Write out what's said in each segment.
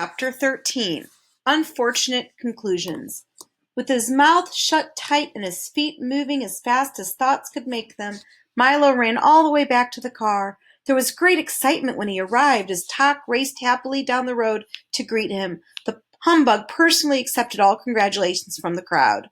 Chapter 13 Unfortunate Conclusions. With his mouth shut tight and his feet moving as fast as thoughts could make them, Milo ran all the way back to the car. There was great excitement when he arrived as Tock raced happily down the road to greet him. The humbug personally accepted all congratulations from the crowd.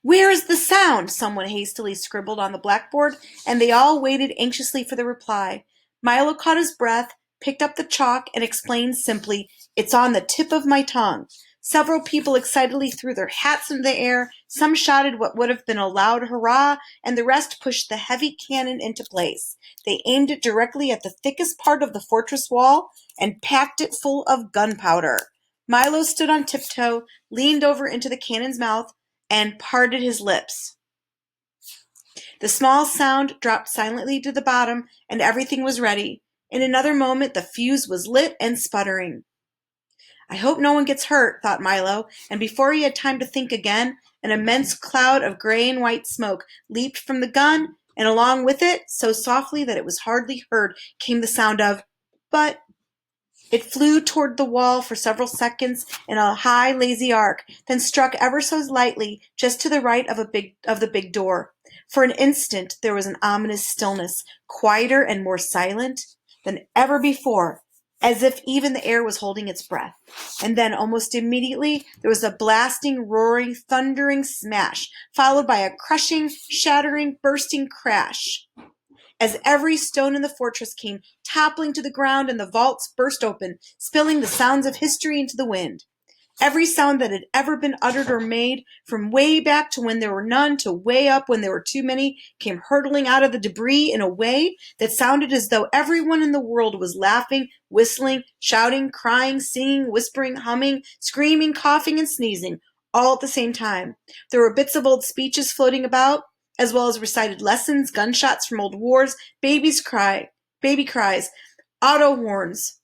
"Where is the sound?" someone hastily scribbled on the blackboard, and they all waited anxiously for the reply. Milo caught his breath, picked up the chalk, and explained simply, "It's on the tip of my tongue." Several people excitedly threw their hats into the air, some shouted what would have been a loud hurrah, and the rest pushed the heavy cannon into place. They aimed it directly at the thickest part of the fortress wall and packed it full of gunpowder. Milo stood on tiptoe, leaned over into the cannon's mouth, and parted his lips. The small sound dropped silently to the bottom, and everything was ready. In another moment the fuse was lit and sputtering. "I hope no one gets hurt," thought Milo, and before he had time to think again, an immense cloud of gray and white smoke leaped from the gun, and along with it, so softly that it was hardly heard, came the sound of "but." It flew toward the wall for several seconds in a high, lazy arc, then struck ever so lightly just to the right of the big door. For an instant there was an ominous stillness, quieter and more silent than ever before, as if even the air was holding its breath. And then, almost immediately, there was a blasting, roaring, thundering smash, followed by a crushing, shattering, bursting crash, as every stone in the fortress came toppling to the ground and the vaults burst open, spilling the sounds of history into the wind. Every sound that had ever been uttered or made, from way back to when there were none to way up when there were too many, came hurtling out of the debris in a way that sounded as though everyone in the world was laughing, whistling, shouting, crying, singing, whispering, humming, screaming, coughing, and sneezing, all at the same time. There were bits of old speeches floating about, as well as recited lessons, gunshots from old wars, baby cries, auto horns,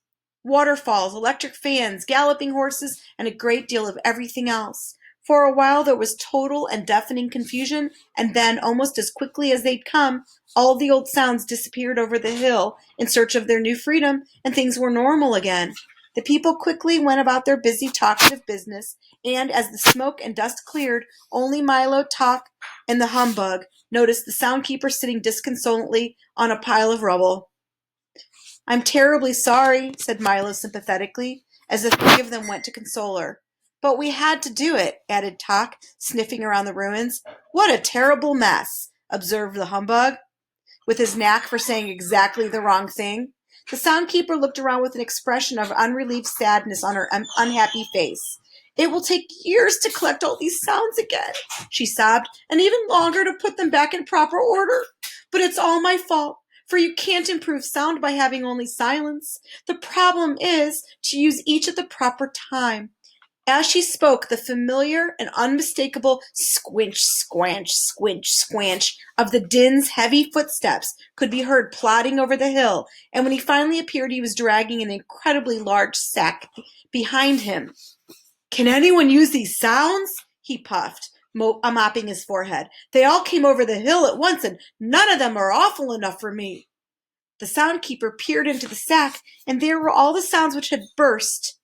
waterfalls, electric fans, galloping horses, and a great deal of everything else. For a while there was total and deafening confusion, and then, almost as quickly as they'd come, all the old sounds disappeared over the hill in search of their new freedom, and things were normal again. The people quickly went about their busy, talkative business, and as the smoke and dust cleared, only Milo, Tock, and the humbug noticed the soundkeeper sitting disconsolately on a pile of rubble. "I'm terribly sorry," said Milo sympathetically, as the three of them went to console her. "But we had to do it," added Tock, sniffing around the ruins. "What a terrible mess," observed the humbug, with his knack for saying exactly the wrong thing. The soundkeeper looked around with an expression of unrelieved sadness on her unhappy face. "It will take years to collect all these sounds again," she sobbed, "and even longer to put them back in proper order. But it's all my fault, for you can't improve sound by having only silence. The problem is to use each at the proper time." As she spoke, the familiar and unmistakable squinch, squanch, squinch, squanch of the Din's heavy footsteps could be heard plodding over the hill, and when he finally appeared he was dragging an incredibly large sack behind him. "Can anyone use these sounds?" he puffed, mopping his forehead. "They all came over the hill at once, and none of them are awful enough for me." The soundkeeper peered into the sack, and there were all the sounds which had burst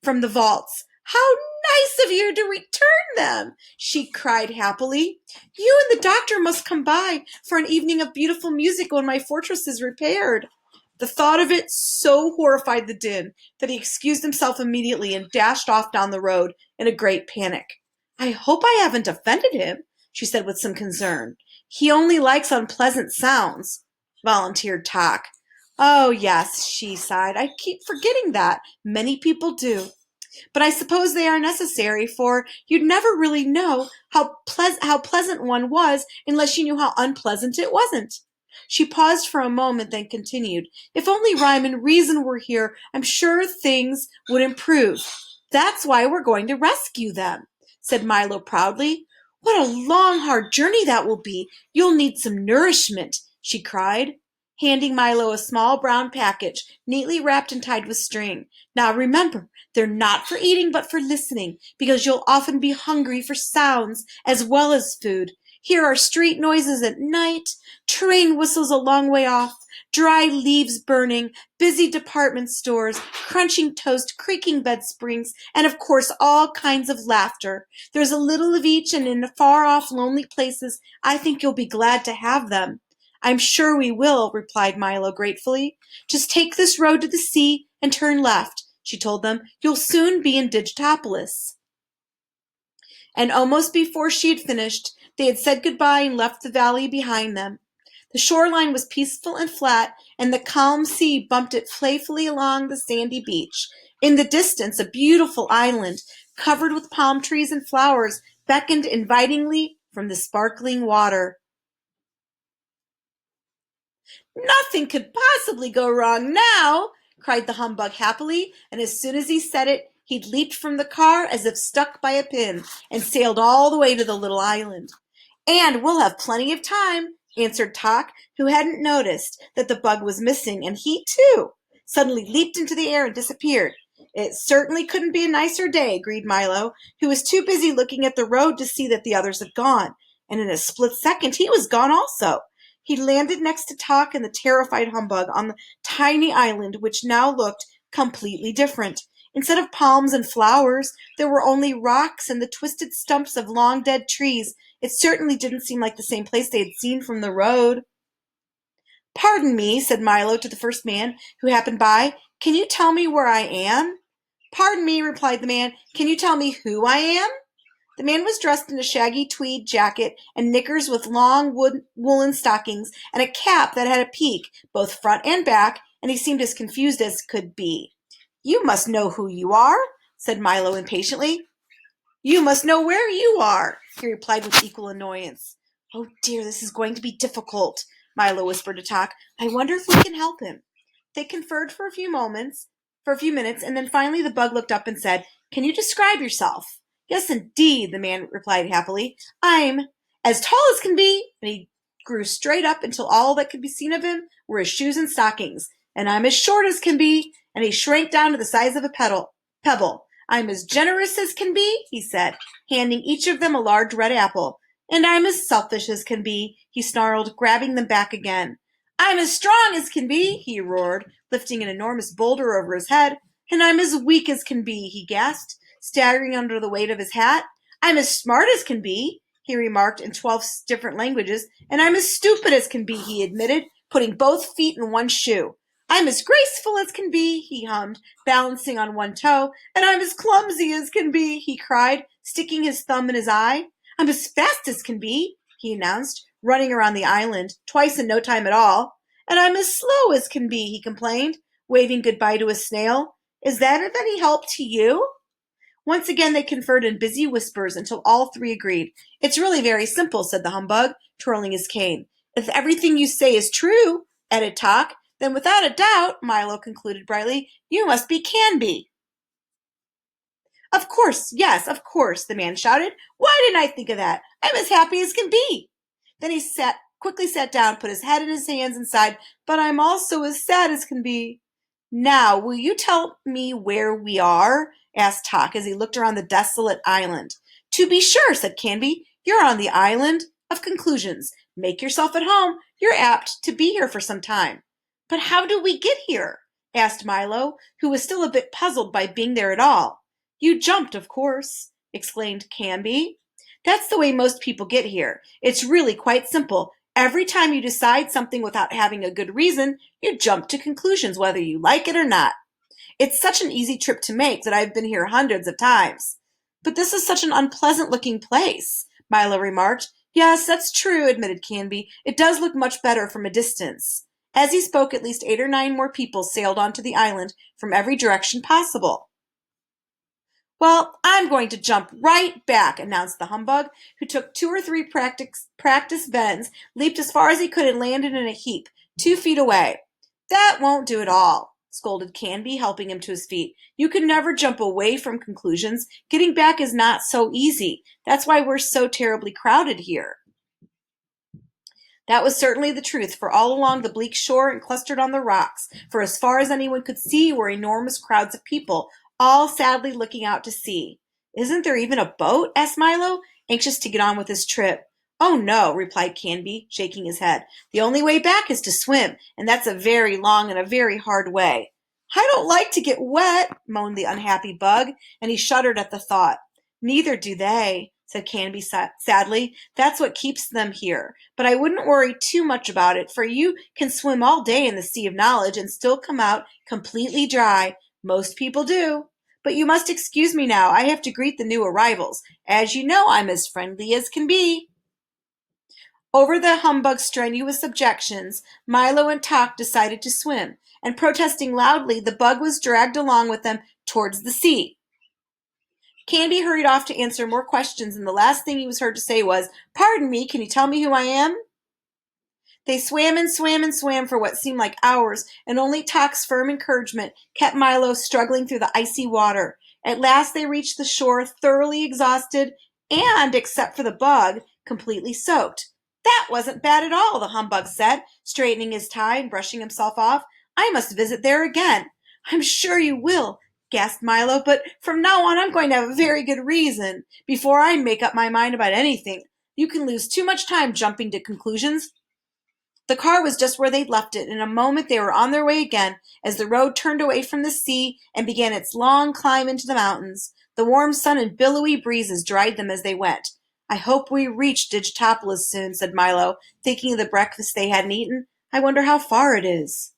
from the vaults. "How nice of you to return them!" she cried happily. "You and the doctor must come by for an evening of beautiful music when my fortress is repaired." The thought of it so horrified the Din that he excused himself immediately and dashed off down the road in a great panic. "I hope I haven't offended him," she said with some concern. "He only likes unpleasant sounds," volunteered Tock. "Oh, yes," she sighed. "I keep forgetting that. Many people do. But I suppose they are necessary, for you'd never really know how pleasant one was unless you knew how unpleasant it wasn't." She paused for a moment, then continued, "If only Rhyme and Reason were here, I'm sure things would improve. That's why we're going to rescue them," said Milo proudly. "What a long, hard journey that will be. You'll need some nourishment," she cried, handing Milo a small brown package, neatly wrapped and tied with string. "Now remember, they're not for eating but for listening, because you'll often be hungry for sounds as well as food. Hear our street noises at night, train whistles a long way off, dry leaves burning, busy department stores, crunching toast, creaking bed springs, and of course all kinds of laughter. There's a little of each, and in the far-off lonely places I think you'll be glad to have them. I'm sure we will, replied Milo gratefully. Just take this road to the sea and turn left, she told them. You'll soon be in Digitopolis. And almost before she had finished, they had said goodbye and left the valley behind them. The shoreline was peaceful and flat, and the calm sea bumped it playfully along the sandy beach. In the distance, a beautiful island, covered with palm trees and flowers, beckoned invitingly from the sparkling water. Nothing could possibly go wrong now, cried the humbug happily, and as soon as he said it, he'd leaped from the car as if stuck by a pin and sailed all the way to the little island. And we'll have plenty of time, answered Tok, who hadn't noticed that the bug was missing, and he, too, suddenly leaped into the air and disappeared. It certainly couldn't be a nicer day, agreed Milo, who was too busy looking at the road to see that the others had gone, and in a split second he was gone also. He landed next to Tok and the terrified humbug on the tiny island, which now looked completely different. Instead of palms and flowers, there were only rocks and the twisted stumps of long dead trees. It certainly didn't seem like the same place they had seen from the road. Pardon me, said Milo to the first man who happened by. Can you tell me where I am? Pardon me, replied the man. Can you tell me who I am? The man was dressed in a shaggy tweed jacket and knickers with long woolen stockings and a cap that had a peak, both front and back, and he seemed as confused as could be. You must know who you are, said Milo impatiently. You must know where you are, he replied with equal annoyance. Oh dear, this is going to be difficult, Milo whispered to Tok. I wonder if we can help him. They conferred for a few minutes, and then finally the bug looked up and said, Can you describe yourself? Yes, indeed, the man replied happily. I'm as tall as can be, and he grew straight up until all that could be seen of him were his shoes and stockings. And I'm as short as can be, and he shrank down to the size of a pebble. I'm as generous as can be, he said, handing each of them a large red apple. And I'm as selfish as can be, he snarled, grabbing them back again. I'm as strong as can be, he roared, lifting an enormous boulder over his head. And I'm as weak as can be, he gasped, staggering under the weight of his hat. I'm as smart as can be, he remarked in 12 different languages. And I'm as stupid as can be, he admitted, putting both feet in one shoe. I'm as graceful as can be, he hummed, balancing on one toe. And I'm as clumsy as can be, he cried, sticking his thumb in his eye. I'm as fast as can be, he announced, running around the island, twice in no time at all. And I'm as slow as can be, he complained, waving goodbye to a snail. Is that of any help to you? Once again they conferred in busy whispers until all three agreed. It's really very simple, said the humbug, twirling his cane. If everything you say is true, added Tok, then without a doubt, Milo concluded brightly, you must be Canby. Of course, yes, of course, the man shouted. Why didn't I think of that? I'm as happy as can be. Then he quickly sat down, put his head in his hands and sighed, but I'm also as sad as can be. Now, will you tell me where we are? Asked Tok as he looked around the desolate island. To be sure, said Canby. You're on the island of conclusions. Make yourself at home. You're apt to be here for some time. But how do we get here? Asked Milo, who was still a bit puzzled by being there at all. You jumped, of course, exclaimed Canby. That's the way most people get here. It's really quite simple. Every time you decide something without having a good reason, you jump to conclusions whether you like it or not. It's such an easy trip to make that I've been here hundreds of times. But this is such an unpleasant-looking place, Milo remarked. Yes, that's true, admitted Canby. It does look much better from a distance. As he spoke, at least 8 or 9 more people sailed onto the island from every direction possible. Well, I'm going to jump right back, announced the humbug, who took 2 or 3 practice bends, leaped as far as he could, and landed in a heap, 2 feet away. That won't do at all, scolded Canby, helping him to his feet. You can never jump away from conclusions. Getting back is not so easy. That's why we're so terribly crowded here. That was certainly the truth, for all along the bleak shore and clustered on the rocks, for as far as anyone could see, were enormous crowds of people, all sadly looking out to sea. Isn't there even a boat? Asked Milo, anxious to get on with his trip. Oh no, replied Canby, shaking his head. The only way back is to swim, and that's a very long and a very hard way. I don't like to get wet, moaned the unhappy bug, and he shuddered at the thought. Neither do they, said Canby sadly. That's what keeps them here. But I wouldn't worry too much about it, for you can swim all day in the sea of knowledge and still come out completely dry. Most people do. But you must excuse me now. I have to greet the new arrivals. As you know, I'm as friendly as can be. Over the humbug's strenuous objections, Milo and Tok decided to swim, and protesting loudly, the bug was dragged along with them towards the sea. Canby hurried off to answer more questions, and the last thing he was heard to say was, "Pardon me, can you tell me who I am?" They swam and swam and swam for what seemed like hours, and only Tok's firm encouragement kept Milo struggling through the icy water. At last they reached the shore, thoroughly exhausted and, except for the bug, completely soaked. That wasn't bad at all, the humbug said, straightening his tie and brushing himself off. I must visit there again. I'm sure you will, gasped Milo, but from now on I'm going to have a very good reason. Before I make up my mind about anything, you can lose too much time jumping to conclusions. The car was just where they'd left it. In a moment they were on their way again, as the road turned away from the sea and began its long climb into the mountains. The warm sun and billowy breezes dried them as they went. I hope we reach Digitopolis soon, said Milo, thinking of the breakfast they hadn't eaten. I wonder how far it is.